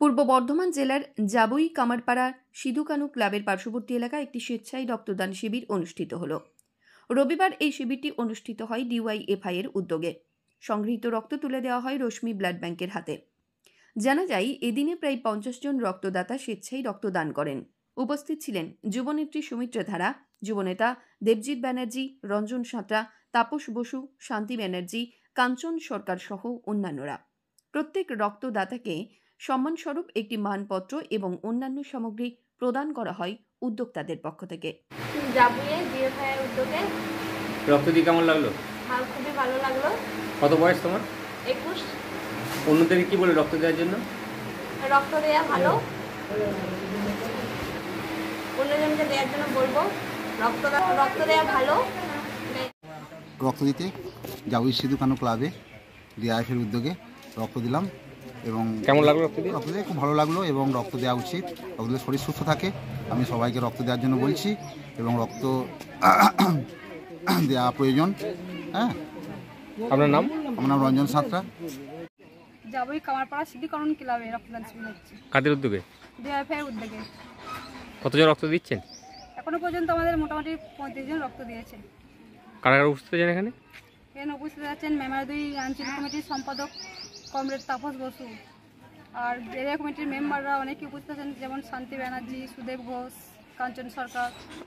পূর্ব বর্ধমান জেলার জাবই কামারপাড়া সিধু কানু ক্লাবের পার্শ্ববর্তী এলাকায় একটি স্বেচ্ছায় রক্তদান শিবির অনুষ্ঠিত হল। রবিবার এই শিবিরটি অনুষ্ঠিত হয় ডিওয়াইএফআই এর উদ্যোগে। সংগৃহীত রক্ত তুলে দেওয়া হয় রশ্মি ব্লাড ব্যাংকের হাতে। জানা যায়, এদিনে প্রায় 50 জন রক্তদাতা স্বেচ্ছায় রক্তদান করেন। উপস্থিত ছিলেন যুবনেত্রী সুমিত্রা ধারা, যুবনেতা দেবজিৎ ব্যানার্জি, রঞ্জন সাঁতরা, তাপস বসু, শান্তি ব্যানার্জি, কাঞ্চন সরকার সহ অন্যান্যরা। প্রত্যেক রক্তদাতাকে সম্মানস্বরূপ একটি মানপত্র এবং অন্যান্য সামগ্রী প্রদান করা হয় উদ্যোক্তাদের পক্ষ থেকে। জাবুয়ে ডিএফআই এর উদ্যোগে রক্ত দিয়ে কেমন লাগলো? খুবই ভালো লাগলো। কত বয়স তোমার? 21। অন্যদেরকে কি বলে রক্ত দেওয়ার জন্য? রক্ত দেওয়া ভালো, অন্যজনকে দেওয়ার জন্য বলবো রক্ত দেওয়া ভালো। রক্ত দিতে জাবই সিধু কানু ক্লাবে ডিআইএফের উদ্যোগে রক্ত দিলাম এবং কেমন লাগলো রক্ত দিয়ে? রক্ত দিয়ে খুব ভালো লাগলো এবং রক্ত দেওয়া উচিত। রক্ত দিলে শরীর সুস্থ থাকে। আমি সবাইকে রক্ত দেওয়ার জন্য বলছি এবং রক্ত দেওয়া প্রয়োজন। হ্যাঁ, আপনার নাম? আমার নাম রঞ্জন সাঁতরা। জাবই কামারপাড়া সিধু কানু ক্লাবে রক্তদান শিবির হচ্ছে কাদের উদ্যোগে? ডিআইএফআই উদ্যোগে। কতজন রক্ত দিচ্ছেন? এখনো পর্যন্ত আমাদের মোটামুটি 35 জন রক্ত দিয়েছে। কারা কারা উপস্থিত আছেন এখানে? এখানে উপস্থিত আছেন মেমারদুই আঞ্চলিক কমিটির সম্পাদক কমরেড তাপস বসু, আর এরিয়া কমিটির মেম্বাররা অনেকে উপস্থিত আছেন, যেমন শান্তি ব্যানার্জি, সুদেব ঘোষ, কাঞ্চন সরকার।